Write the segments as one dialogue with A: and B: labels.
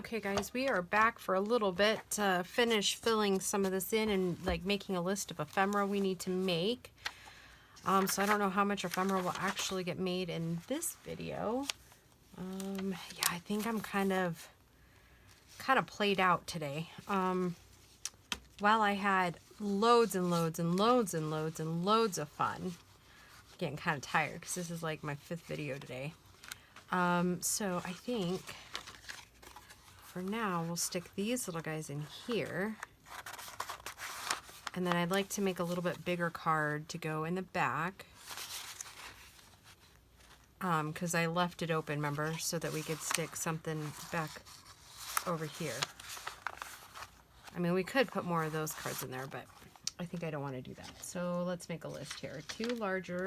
A: Okay guys, we are back for a little bit to finish filling some of this in and like making a list of ephemera we need to make. So I don't know how much ephemera will actually get made in this video. Yeah, I think I'm kind of played out today. While I had loads and loads and loads and loads and loads of fun, I'm getting kind of tired because this is like my 5th video today. So I think for now we'll stick these little guys in here. And then I'd like to make a little bit bigger card to go in the back. Because I left it open, remember, so that we could stick something back over here. I mean, we could put more of those cards in there, but I think I don't want to do that. So let's make a list here. 2 larger,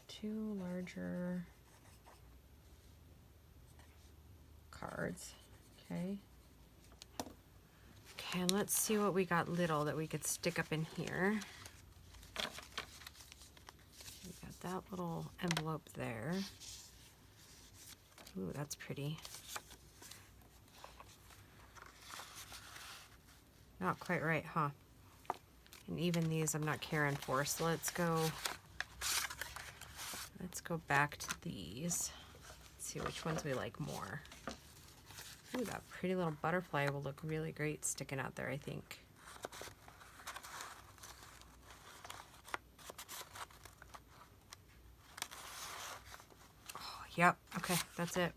A: 2 larger cards. Okay. Okay, and let's see what we got little that we could stick up in here. We got that little envelope there. Ooh, that's pretty. Not quite right, huh? And even these I'm not caring for, so let's go back to these. Let's see which ones we like more. Ooh, that pretty little butterfly will look really great sticking out there, I think. Oh, yep, okay, that's it.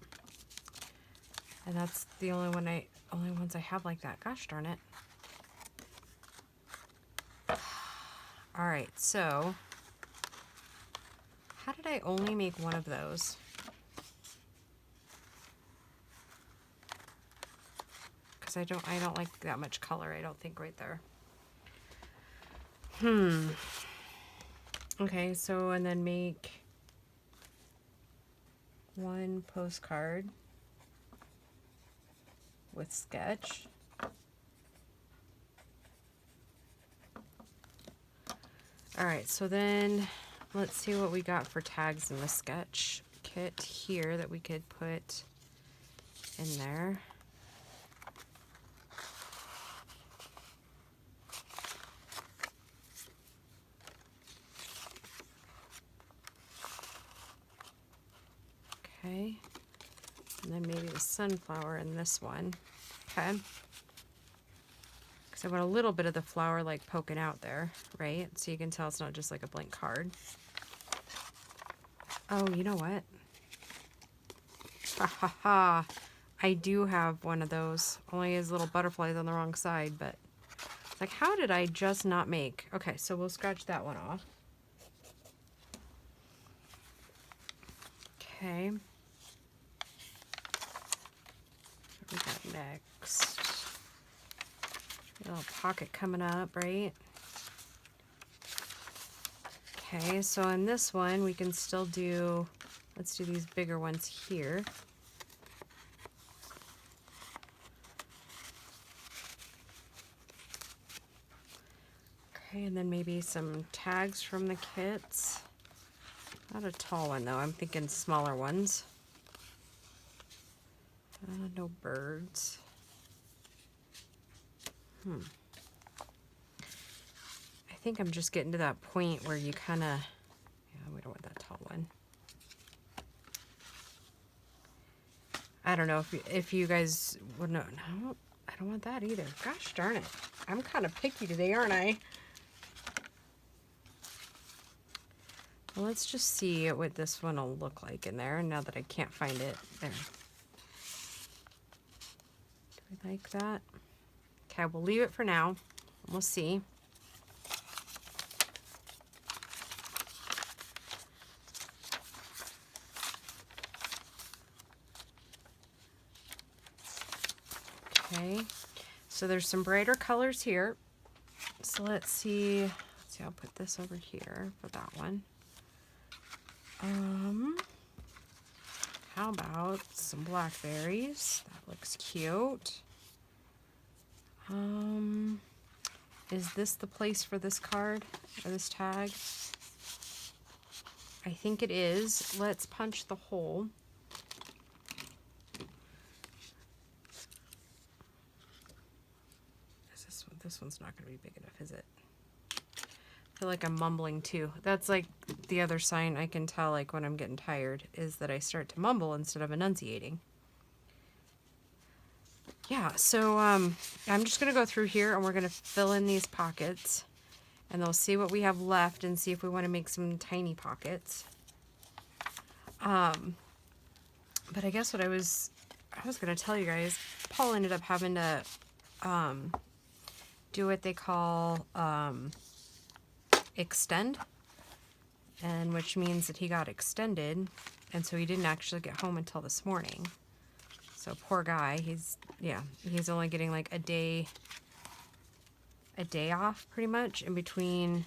A: And that's the only ones I have like that. Gosh darn it. All right, so how did I only make one of those? Because I don't like that much color, I don't think, right there. Okay, so and then make 1 postcard with sketch. All right, so then let's see what we got for tags in the sketch kit here that we could put in there. Okay, and then maybe the sunflower in this one. Okay. So I want a little bit of the flower like poking out there, right? So you can tell it's not just like a blank card. Oh, you know what? Ha ha ha. I do have one of those. Only his little butterflies on the wrong side, but it's like, how did I just not make? Okay, so we'll scratch that one off. Okay. What we got next? A little pocket coming up, right? Okay, so in this one, we can still do, let's do these bigger ones here. Okay, and then maybe some tags from the kits. Not a tall one, though. I'm thinking smaller ones. No birds. I think I'm just getting to that point where you kind of, yeah, we don't want that tall one. I don't know if you guys would know. No, I don't want that either. Gosh darn it. I'm kind of picky today, aren't I? Well, let's just see what this one will look like in there now that I can't find it. There. Do we like that? Okay, we'll leave it for now. We'll see. Okay, so there's some brighter colors here. So let's see. I'll put this over here for that one. How about some blackberries? That looks cute. Is this the place for this card or this tag? I think it is. Let's punch the hole this one's not going to be big enough, is it? I feel like I'm mumbling too. That's like the other sign I can tell, like when I'm getting tired, is that I start to mumble instead of enunciating. Yeah, so I'm just going to go through here and we're going to fill in these pockets. And they'll see what we have left and see if we want to make some tiny pockets. But I guess what I was going to tell you guys, Paul ended up having to do what they call extend, and which means that he got extended, and so he didn't actually get home until this morning. So poor guy, he's only getting like a day off pretty much in between.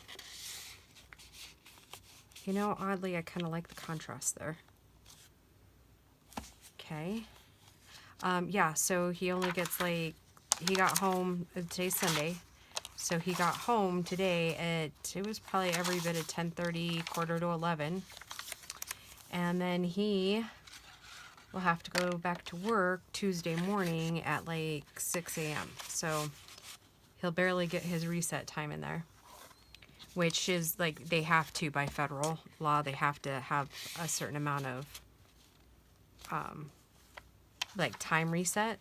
A: You know, oddly, I kind of like the contrast there. Okay. Yeah, so he only gets like, he got home, today's Sunday, so he got home today at, it was probably every bit of 10:30, quarter to 11. And then he will have to go back to work Tuesday morning at like 6 a.m. So he'll barely get his reset time in there, which is like, they have to, by federal law, they have to have a certain amount of like time reset.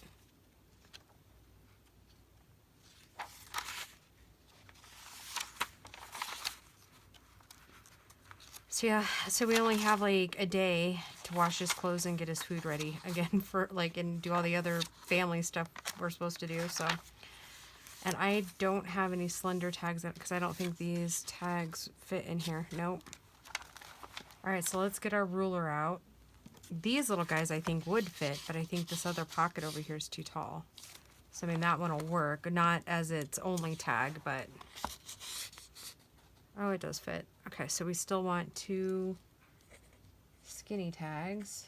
A: So yeah, so we only have like a day to wash his clothes and get his food ready again for like, and do all the other family stuff we're supposed to do. So, and I don't have any slender tags because I don't think these tags fit in here. Nope. All right, so let's get our ruler out. These little guys I think would fit, but I think this other pocket over here is too tall. So I mean, that one will work, not as its only tag, but oh, it does fit. Okay, so we still want 2 skinny tags.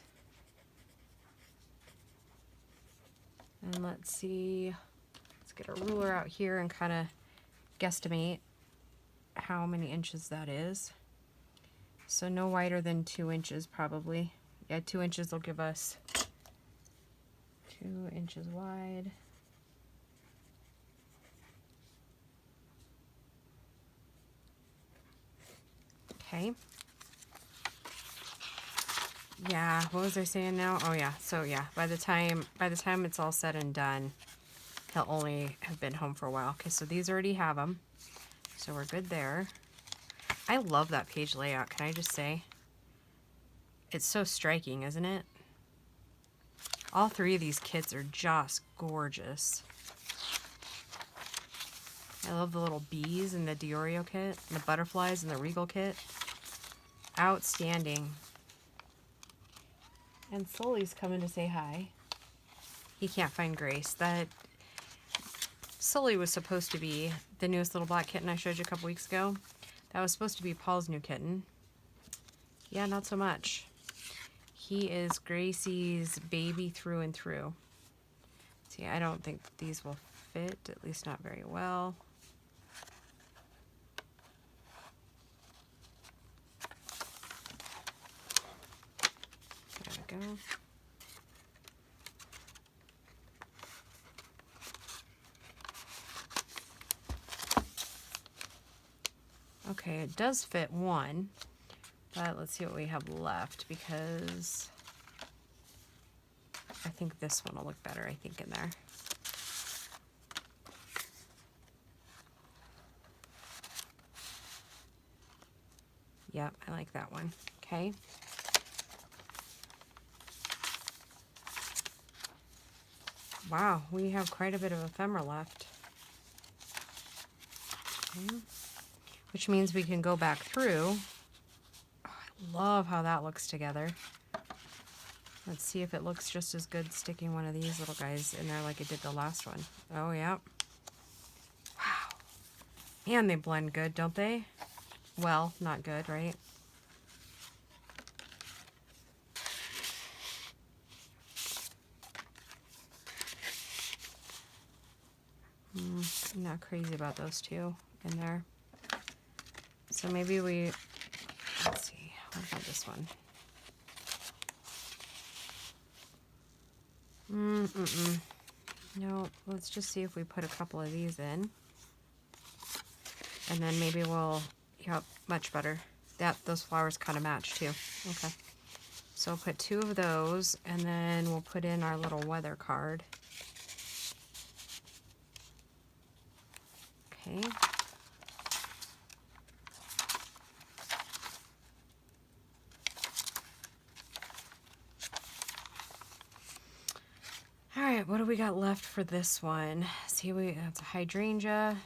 A: And let's see, let's get a ruler out here and kind of guesstimate how many inches that is. So no wider than 2 inches probably. Yeah, 2 inches will give us 2 inches wide. Okay. Yeah, what was I saying now? Oh yeah, so yeah, by the time it's all said and done, he'll only have been home for a while. Okay, so these already have them, so we're good there. I love that page layout, can I just say? It's so striking, isn't it? All 3 of these kits are just gorgeous. I love the little bees in the Diorio kit, and the butterflies in the Regal kit. Outstanding. And Sully's coming to say hi. He can't find Grace. That Sully was supposed to be the newest little black kitten I showed you a couple weeks ago. That was supposed to be Paul's new kitten. Yeah, not so much. He is Gracie's baby through and through. See, I don't think these will fit, at least not very well. There we go. Okay, it does fit one, but let's see what we have left, because I think this one will look better, I think, in there. Yep, I like that one. Okay. Wow, we have quite a bit of ephemera left. Okay. Which means we can go back through. Oh, I love how that looks together. Let's see if it looks just as good sticking one of these little guys in there like it did the last one. Oh, yeah. Wow. And they blend good, don't they? Well, not good, right? I'm not crazy about those two in there. So maybe let's see, what about this one? No, let's just see if we put a couple of these in. And then maybe we'll, yep, much better. Those flowers kind of match too. Okay. So we'll put 2 of those, and then we'll put in our little weather card. Okay. All right, what do we got left for this one? See, it's a hydrangea.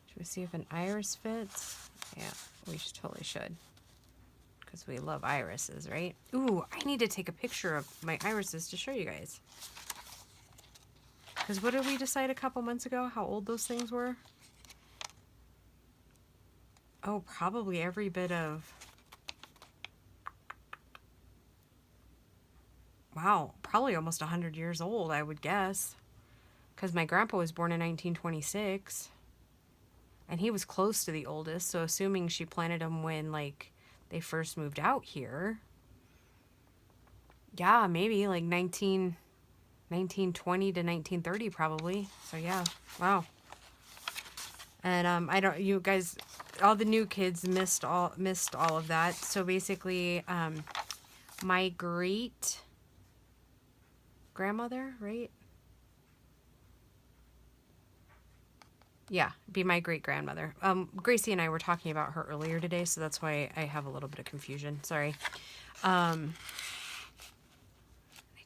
A: Should we see if an iris fits? Yeah, we totally should. Because we love irises, right? Ooh, I need to take a picture of my irises to show you guys. Because what did we decide a couple months ago? How old those things were? Oh, probably every bit of... Wow, probably almost 100 years old, I would guess. Because my grandpa was born in 1926. And he was close to the oldest, so assuming she planted them when, like, they first moved out here. Yeah, maybe, like, 1920 to 1930, probably. So, yeah, wow. And, you guys, all the new kids missed all of that. So, basically, my great-grandmother, right? Yeah, be my great-grandmother. Gracie and I were talking about her earlier today, so that's why I have a little bit of confusion. Sorry. I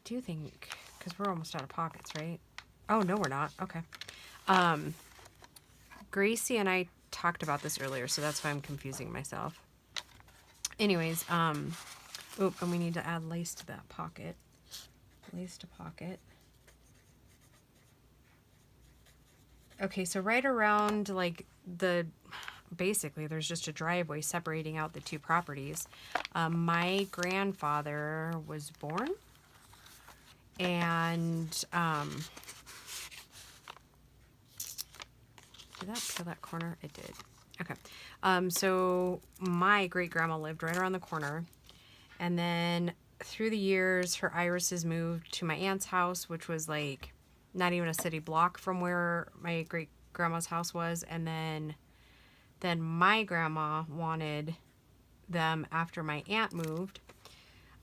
A: do think, because we're almost out of pockets, right? Oh, no, we're not. Okay. Gracie and I talked about this earlier, so that's why I'm confusing myself. Anyways, and we need to add lace to that pocket. Lace to pocket. Okay, so right around, like, basically, there's just a driveway separating out the 2 properties. My grandfather was born, and, did that peel that corner? It did. Okay. So my great-grandma lived right around the corner, and then through the years, her irises moved to my aunt's house, which was, like, not even a city block from where my great-grandma's house was. And then my grandma wanted them after my aunt moved.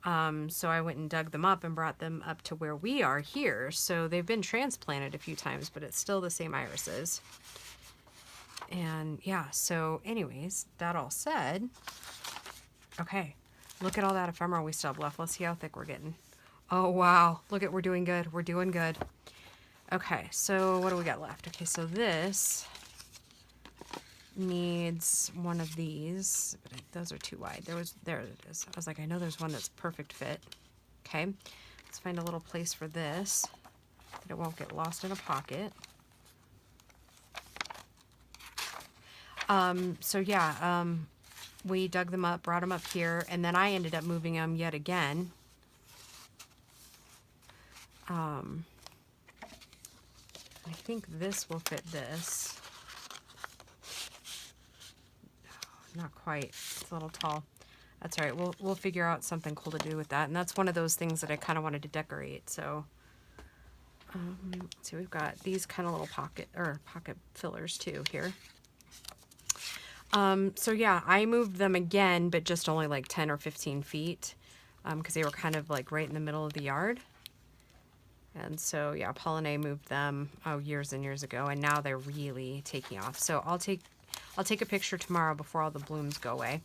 A: So I went and dug them up and brought them up to where we are here. So they've been transplanted a few times, but it's still the same irises. And yeah, so anyways, that all said, okay, look at all that ephemera we still have left. Let's see how thick we're getting. Oh, wow. Look at, we're doing good. We're doing good. Okay, so what do we got left? Okay, so this needs one of these, but those are too wide. There it is. I was like, I know there's one that's perfect fit. Okay, let's find a little place for this that it won't get lost in a pocket. So yeah, we dug them up, brought them up here, and then I ended up moving them yet again. I think this will fit this. No, not quite. It's a little tall. That's all right. We'll figure out something cool to do with that. And that's one of those things that I kind of wanted to decorate. So, so we've got these kind of little pocket fillers too here. So yeah, I moved them again, but just only like 10 or 15 feet, because they were kind of like right in the middle of the yard. And so, yeah, Paul and I moved them, years and years ago, and now they're really taking off. So I'll take a picture tomorrow before all the blooms go away.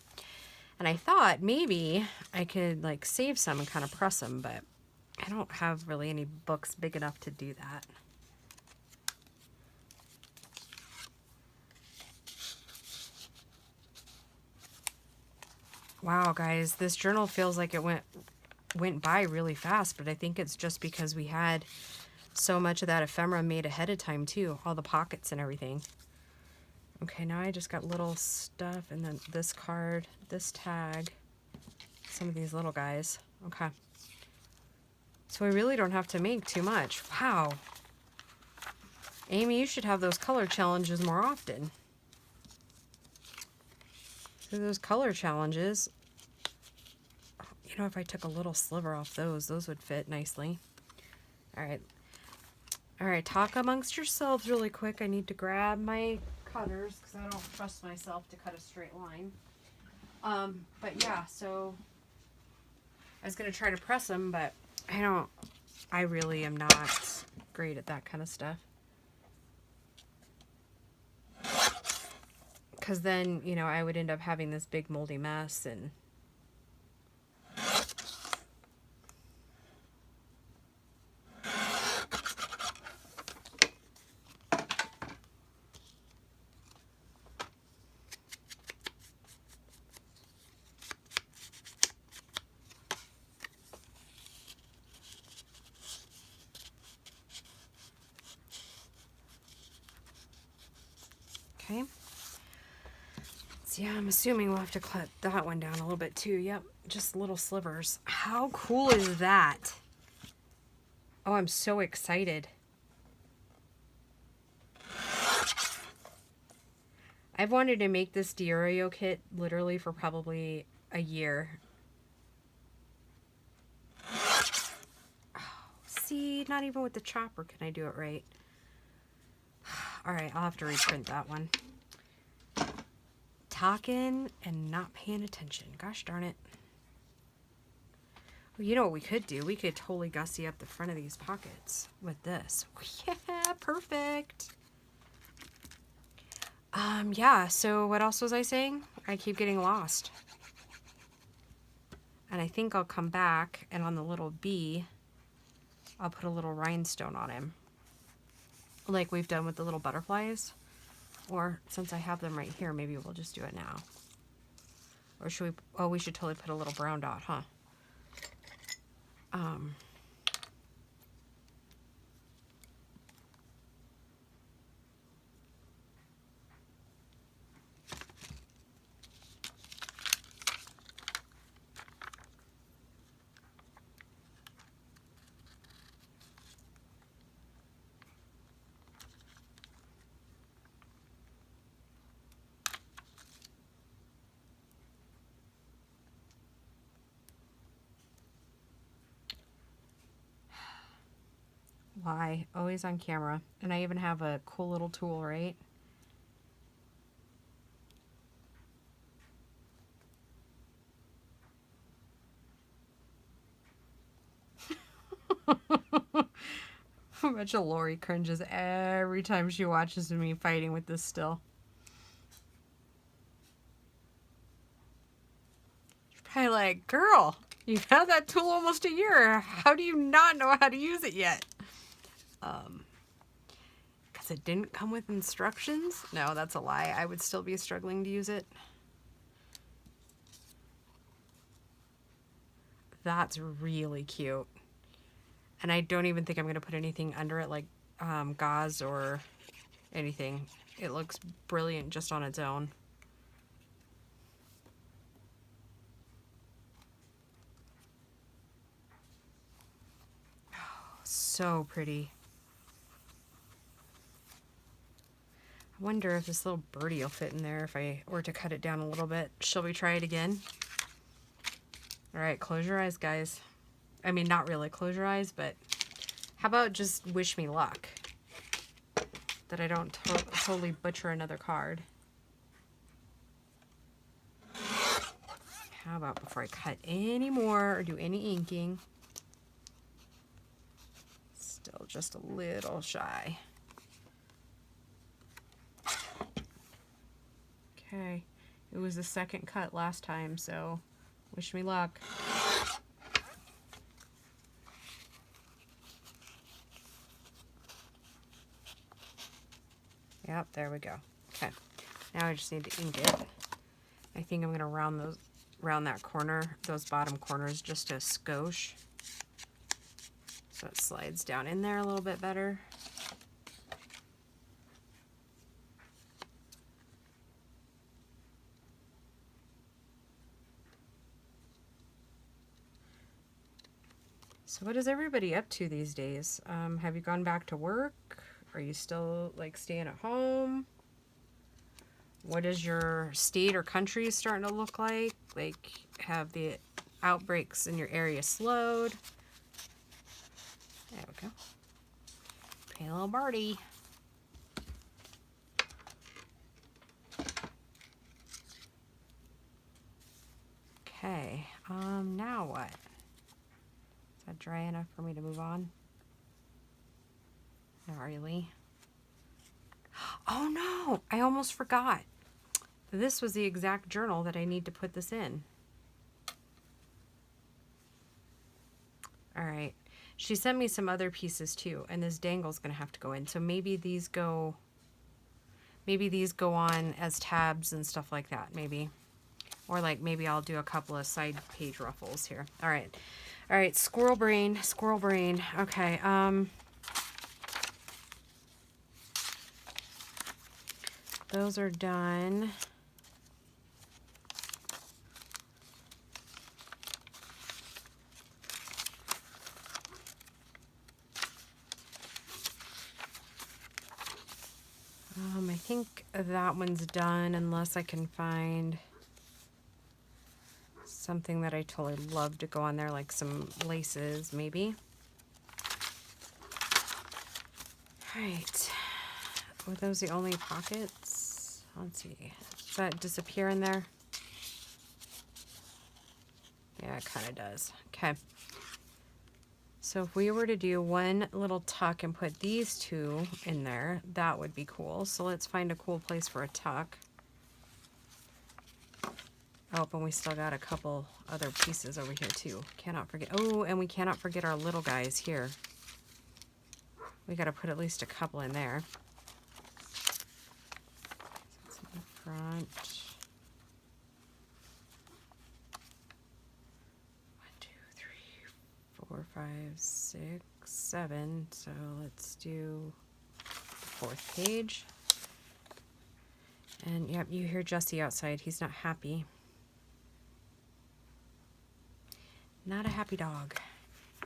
A: And I thought maybe I could, like, save some and kind of press them, but I don't have really any books big enough to do that. Wow, guys, this journal feels like it went by really fast, but I think it's just because we had so much of that ephemera made ahead of time too, all the pockets and everything. Okay, now I just got little stuff, and then this card, this tag, some of these little guys. Okay, so we really don't have to make too much. Wow, Amy, you should have those color challenges more often. So those color challenges, you know, if I took a little sliver off those would fit nicely. All right, talk amongst yourselves really quick. I need to grab my cutters because I don't trust myself to cut a straight line. But yeah, so I was going to try to press them, but I really am not great at that kind of stuff. Because then, you know, I would end up having this big moldy mess and... Okay. So yeah, I'm assuming we'll have to cut that one down a little bit too. Yep, just little slivers. How cool is that? Oh, I'm so excited. I've wanted to make this Dlpfarago kit literally for probably a year. Oh, see, not even with the chopper can I do it right. Alright, I'll have to reprint that one. Talking and not paying attention. Gosh darn it. Well, you know what we could do? We could totally gussy up the front of these pockets with this. Yeah, perfect. Yeah, so what else was I saying? I keep getting lost. And I think I'll come back and on the little bee, I'll put a little rhinestone on him. Like we've done with the little butterflies. Or since I have them right here, maybe we'll just do it now. Or should we, oh, we should totally put a little brown dot, huh? Why? Always on camera. And I even have a cool little tool, right? I bet you Lori cringes every time she watches me fighting with this still. She's probably like, girl, you've had that tool almost a year. How do you not know how to use it yet? Because it didn't come with instructions? No, that's a lie. I would still be struggling to use it. That's really cute. And I don't even think I'm going to put anything under it like gauze or anything. It looks brilliant just on its own. Oh, so pretty. I wonder if this little birdie will fit in there if I were to cut it down a little bit. Shall we try it again? All right, close your eyes, guys. I mean, not really close your eyes, but how about just wish me luck that I don't totally butcher another card. How about before I cut any more or do any inking? Still just a little shy. Okay, it was the second cut last time, so wish me luck. Yep, there we go. Okay, now I just need to ink it. I think I'm gonna round that corner, those bottom corners just a skosh, so it slides down in there a little bit better. So what is everybody up to these days? Have you gone back to work? Are you still like staying at home? What is your state or country starting to look like? Like, have the outbreaks in your area slowed? There we go. Hey, little birdie. Okay, now what? Is that dry enough for me to move on? Not really. Oh no, I almost forgot. This was the exact journal that I need to put this in. All right. She sent me some other pieces too, and this dangle's gonna have to go in. So maybe these go on as tabs and stuff like that, maybe. Or like maybe I'll do a couple of side page ruffles here. All right. All right, squirrel brain, squirrel brain. Okay, those are done. I think that one's done unless I can find something that I totally love to go on there, like some laces, maybe. All right. Were those the only pockets? Let's see. Does that disappear in there? Yeah, it kind of does. Okay. So if we were to do one little tuck and put these two in there, that would be cool. So let's find a cool place for a tuck. Oh, and we still got a couple other pieces over here too. Cannot forget. Oh, and we cannot forget our little guys here. We got to put at least a couple in there. That's in the front. 4, 5, 6, 7. So let's do the 4th page. And yep, you hear Jesse outside. He's not happy. Not a happy dog.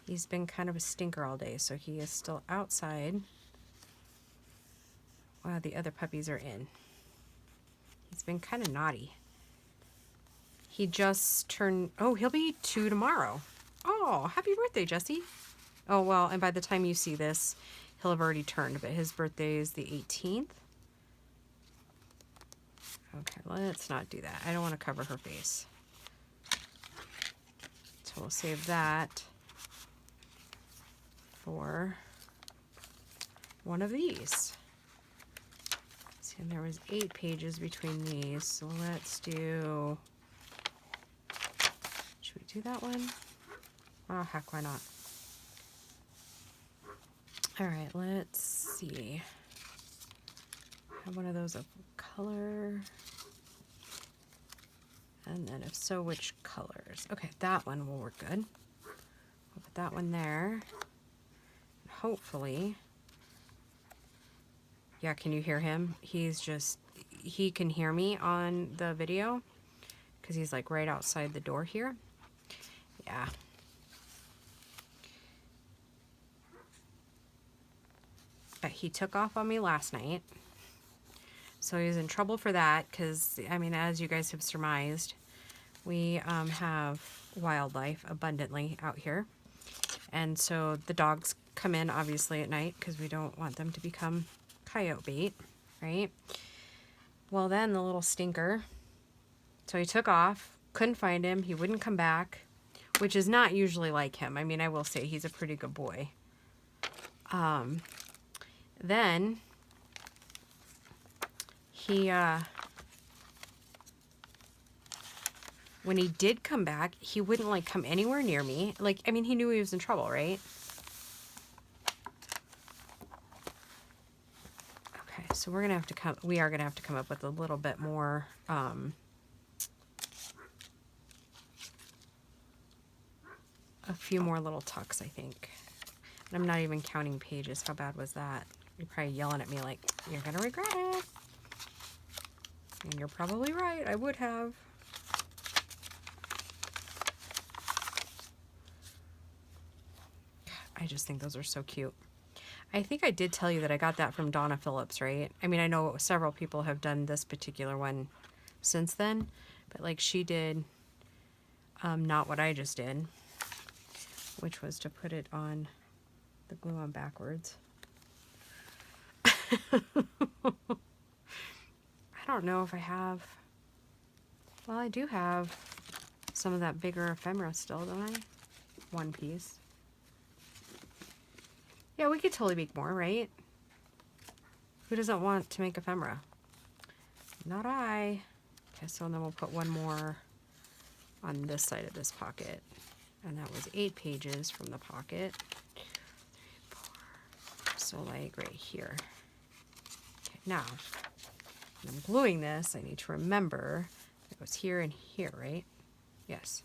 A: He's been kind of a stinker all day, so he is still outside. Wow, the other puppies are in. He's been kind of naughty. He just turned, oh, he'll be 2 tomorrow. Oh, happy birthday, Jesse. Oh, well, and by the time you see this, he'll have already turned, but his birthday is the 18th. Okay, let's not do that. I don't want to cover her face. So we'll save that for one of these. See, and there was 8 pages between these, so let's do, should we do that one? Oh, heck, why not? All right, let's see. Have one of those of color. And then if so, which colors? Okay, that one will work good. We'll put that one there. Hopefully. Yeah, can you hear him? He's just, he can hear me on the video because he's like right outside the door here. Yeah. But he took off on me last night. So he was in trouble for that because, I mean, as you guys have surmised, we have wildlife abundantly out here. And so the dogs come in, obviously, at night because we don't want them to become coyote bait, right? Well, then the little stinker, so he took off, couldn't find him. He wouldn't come back, which is not usually like him. I mean, I will say he's a pretty good boy. Then he, when he did come back, he wouldn't like come anywhere near me. Like, I mean, he knew he was in trouble, right? Okay, so we're gonna have to come, we are gonna have to come up with a little bit more, a few more little tucks, I think. And I'm not even counting pages. How bad was that? You're probably yelling at me like, you're gonna regret it. And you're probably right, I would have. I just think those are so cute. I think I did tell you that I got that from Donna Phillips, right? I mean, I know several people have done this particular one since then, but like she did not what I just did, which was to put it on the glue on backwards. I don't know if I have, well, I do have some of that bigger ephemera still, don't I? One piece. Yeah, we could totally make more, right? Who doesn't want to make ephemera? Not I. Okay, so then we'll put one more on this side of this pocket. And that was 8 pages from the pocket. 2, 3, 4. So like right here. Okay, now, when I'm gluing this, I need to remember it goes here and here, right? Yes.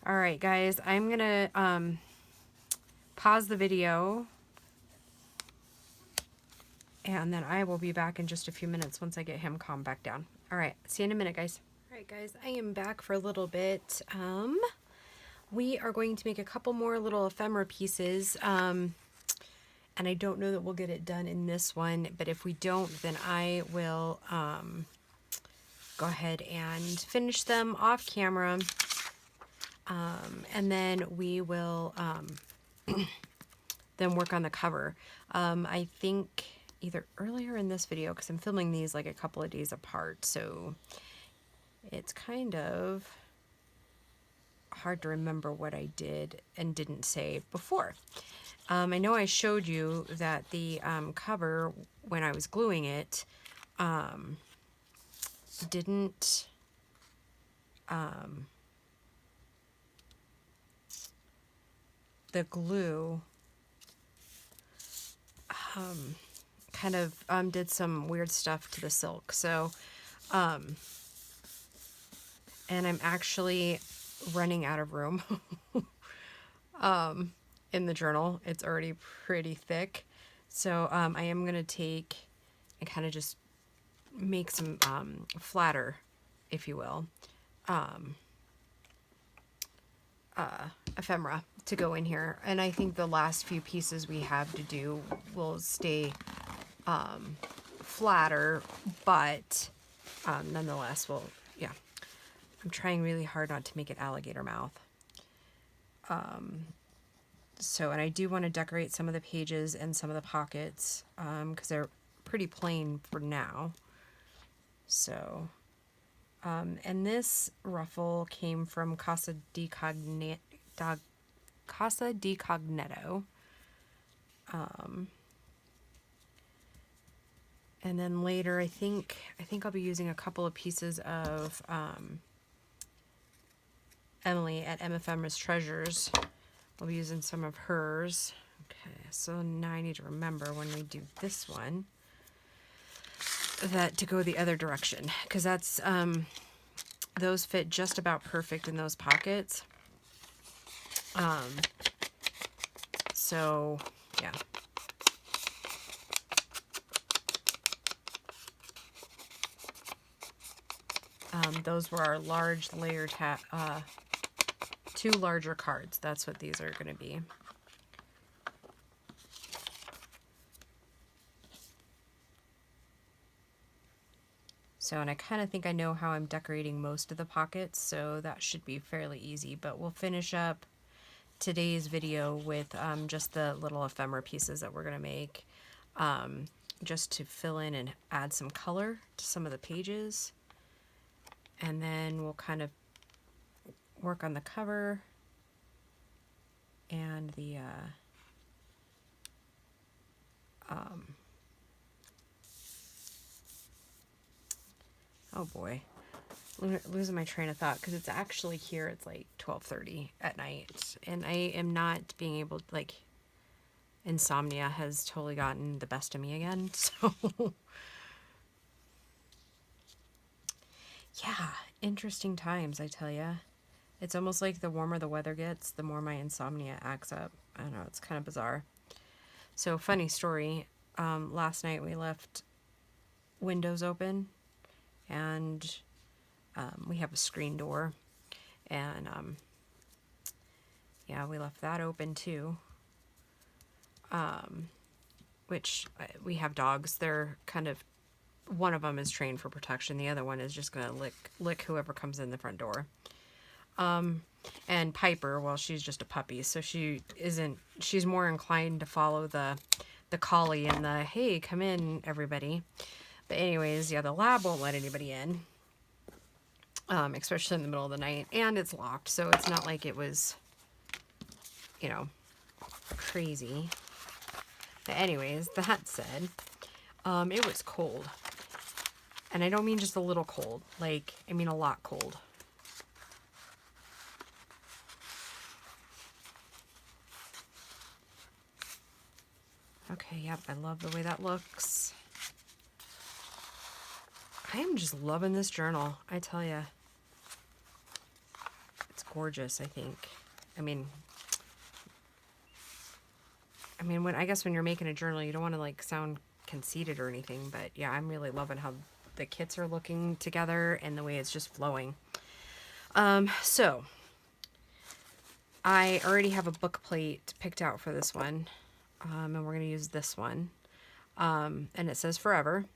A: All right, guys, I'm gonna pause the video, and then I will be back in just a few minutes once I get him calmed back down. All right, see you in a minute, guys. All right, guys, I am back for a little bit. We are going to make a couple more little ephemera pieces, and I don't know that we'll get it done in this one, but if we don't, then I will go ahead and finish them off camera. And then we will then work on the cover. I think either earlier in this video, because I'm filming these like a couple of days apart, so it's kind of hard to remember what I did and didn't say before. I know I showed you that the cover, when I was gluing it, didn't... the glue kind of did some weird stuff to the silk. So, and I'm actually running out of room in the journal. It's already pretty thick. So I am going to take and kind of just make some flatter, if you will, ephemera to go in here. And I think the last few pieces we have to do will stay flatter, but nonetheless, yeah. I'm trying really hard not to make it alligator mouth. And I do want to decorate some of the pages and some of the pockets, because they're pretty plain for now. So, and this ruffle came from Casa di Cogneto. And then later, I think I'll be using a couple of pieces of Emily at Ephemera's Treasures. I'll be using some of hers. Okay, so now I need to remember when we do this one that to go the other direction, because that's those fit just about perfect in those pockets. So yeah. Those were our large layer two larger cards. That's what these are going to be. So, and I kind of think I know how I'm decorating most of the pockets, so that should be fairly easy. But we'll finish up today's video with just the little ephemera pieces that we're going to make, just to fill in and add some color to some of the pages. And then we'll kind of work on the cover and the oh boy, losing my train of thought, because it's actually here, it's like 12:30 at night, and I am not being able to, like, insomnia has totally gotten the best of me again. So yeah, interesting times, I tell ya. It's almost like the warmer the weather gets, the more my insomnia acts up. I don't know, it's kind of bizarre. So, funny story, last night we left windows open, and we have a screen door, and yeah, we left that open too. Which we have dogs. They're kind of, one of them is trained for protection. The other one is just gonna lick whoever comes in the front door. And Piper, well, she's just a puppy, so she's more inclined to follow the collie and the, hey, come in, everybody. But anyways, yeah, the lab won't let anybody in, especially in the middle of the night, and it's locked, so it's not like it was, you know, crazy. But anyways, that said, it was cold. And I don't mean just a little cold, like, I mean a lot cold. Okay, yep, I love the way that looks. I am just loving this journal, I tell ya. It's gorgeous, I think. I mean, I guess when you're making a journal, you don't want to like sound conceited or anything, but yeah, I'm really loving how the kits are looking together and the way it's just flowing. So I already have a book plate picked out for this one. And we're going to use this one. And it says forever.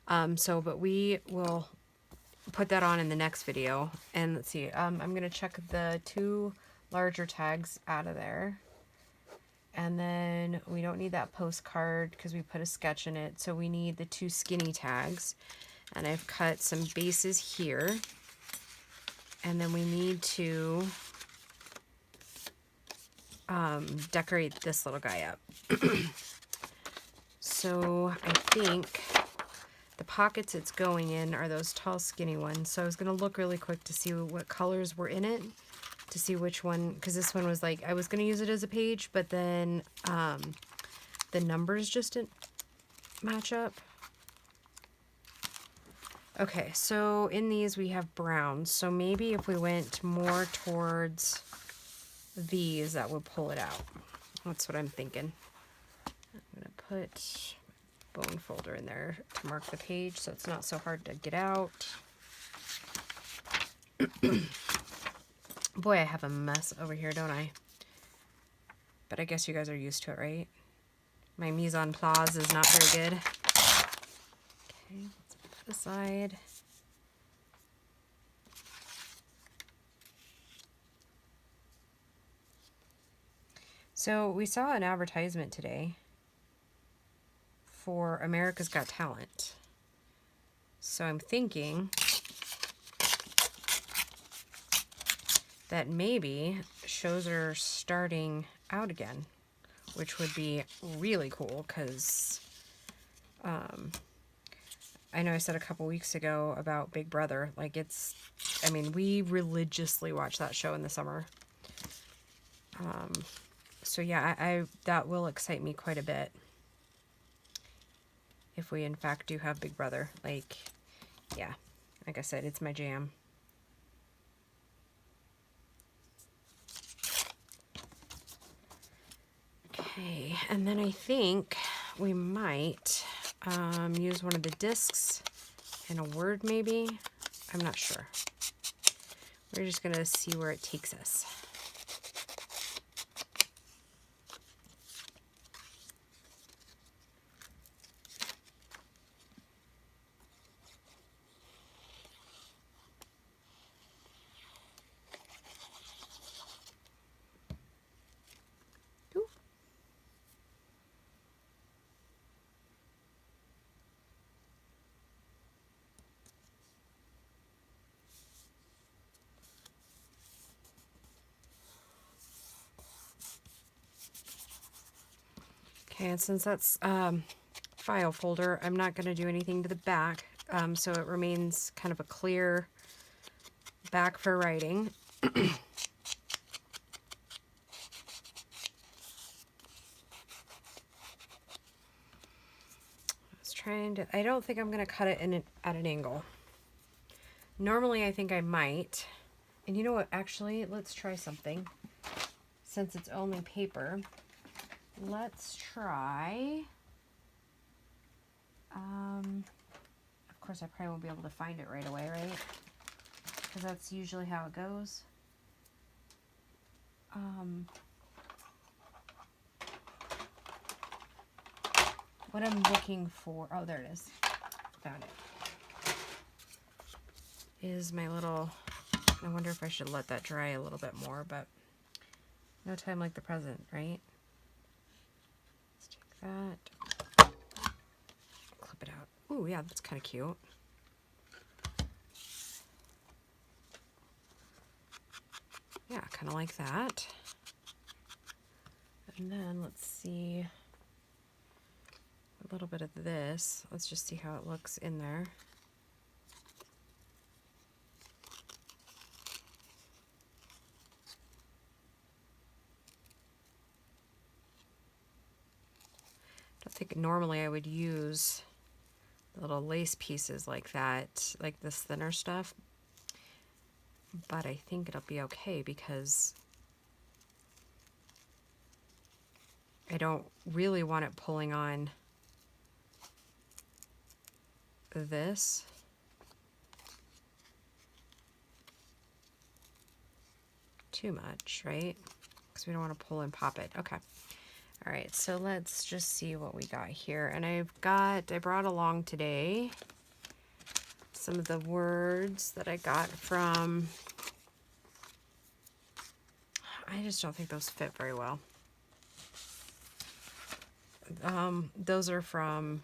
A: But we will put that on in the next video. And let's see, I'm going to check the 2 larger tags out of there. And then we don't need that postcard because we put a sketch in it. So we need the 2 skinny tags. And I've cut some bases here. And then we need to decorate this little guy up. So I think the pockets it's going in are those tall skinny ones. So I was going to look really quick to see what colors were in it, to see which one, because this one was like, I was going to use it as a page, but then the numbers just didn't match up. Okay, so in these we have browns, so maybe if we went more towards these, that would pull it out. That's what I'm thinking. I'm gonna put bone folder in there to mark the page so it's not so hard to get out. Boy, I have a mess over here, don't I? But I guess you guys are used to it, right? My mise en place is not very good. Okay, let's put that aside. So we saw an advertisement today for America's Got Talent. So I'm thinking that maybe shows are starting out again, which would be really cool because I know I said a couple weeks ago about Big Brother. Like I mean, we religiously watch that show in the summer. So yeah, that will excite me quite a bit if we in fact do have Big Brother. Like, yeah, like I said, it's my jam. Okay, and then I think we might use one of the discs in a word maybe. I'm not sure. We're just gonna see where it takes us. Okay, and since that's file folder, I'm not going to do anything to the back, so it remains kind of a clear back for writing. I was trying to, I don't think I'm going to cut it at an angle. Normally I think I might, and you know what, actually, let's try something. Since it's only paper, let's try, of course I probably won't be able to find it right away, right? Because that's usually how it goes. What I'm looking for, oh, there it is, found it, is my little I wonder if I should let that dry a little bit more, but no time like the present, right? Let's take that, clip it out. Ooh, yeah, that's kind of cute. Yeah, kind of like that. And then let's see a little bit of this. Let's just see how it looks in there. I think normally I would use little lace pieces like that, like this thinner stuff, but I think it'll be okay because I don't really want it pulling on this. Too much, right? Because we don't want to pull and pop it. Okay. All right, so let's just see what we got here. And I brought along today some of the words that I got from, I just don't think those fit very well. Those are from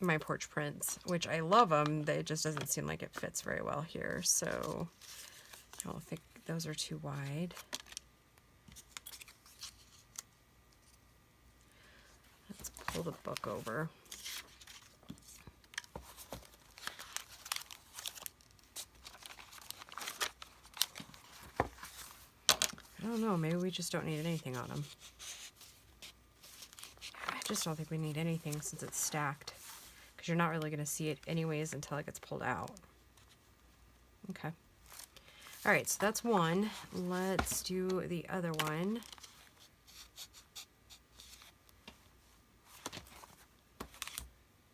A: My Porch Prints, which I love them. It just doesn't seem like it fits very well here. So I don't think those are too wide. Let's pull the book over. I don't know, maybe we just don't need anything on them. I just don't think we need anything since it's stacked, because you're not really going to see it anyways until it gets pulled out. Okay. All right, so that's one. Let's do the other one.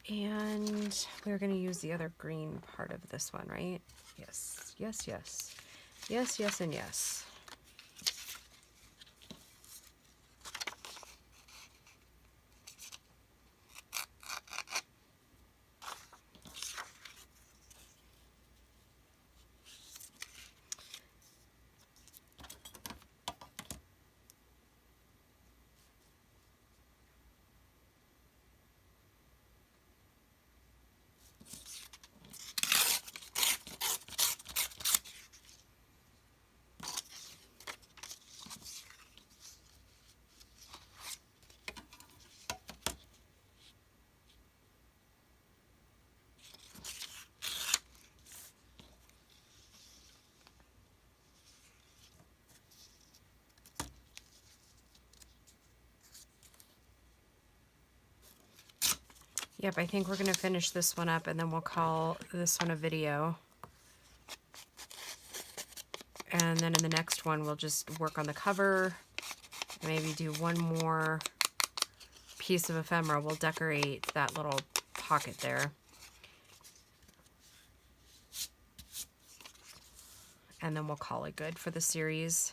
A: And we're going to use the other green part of this one, right? Yes, yes, yes. Yes, yes, and yes. Yep, I think we're going to finish this one up and then we'll call this one a video. And then in the next one, we'll just work on the cover, maybe do one more piece of ephemera. We'll decorate that little pocket there. And then we'll call it good for the series.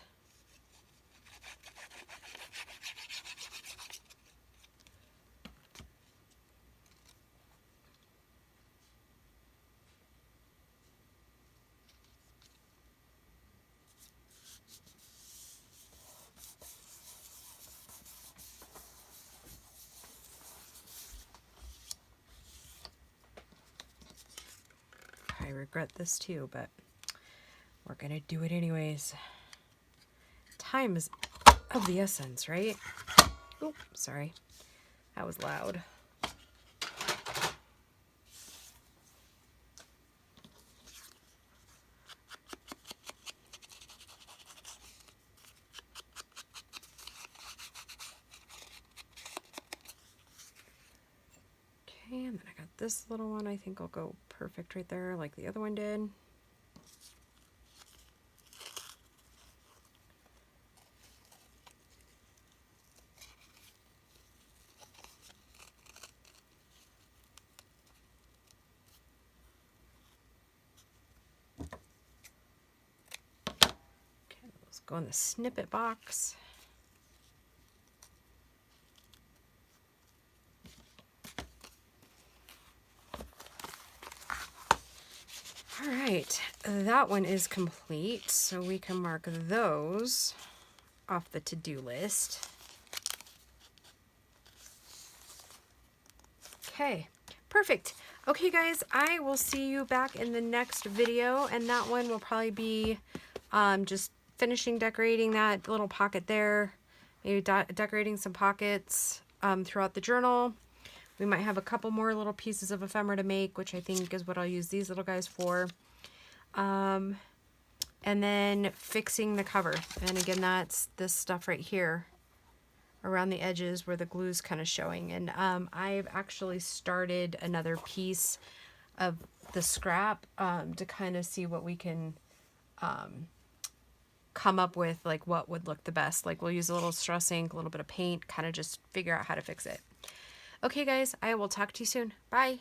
A: I regret this too, but we're gonna do it anyways. Time is of the essence, right? Oh, sorry. That was loud. Okay, and then I got this little one. I think I'll go perfect right there like the other one did. Okay, let's go in the snippet box. All right, that one is complete, so we can mark those off the to-do list. Okay, perfect. Okay guys, I will see you back in the next video, and that one will probably be just finishing decorating that little pocket there, maybe decorating some pockets throughout the journal. We might have a couple more little pieces of ephemera to make, which I think is what I'll use these little guys for. And then fixing the cover. And again, that's this stuff right here around the edges where the glue's kind of showing. And I've actually started another piece of the scrap to kind of see what we can come up with, like what would look the best. Like we'll use a little stress ink, a little bit of paint, kind of just figure out how to fix it. Okay guys, I will talk to you soon. Bye.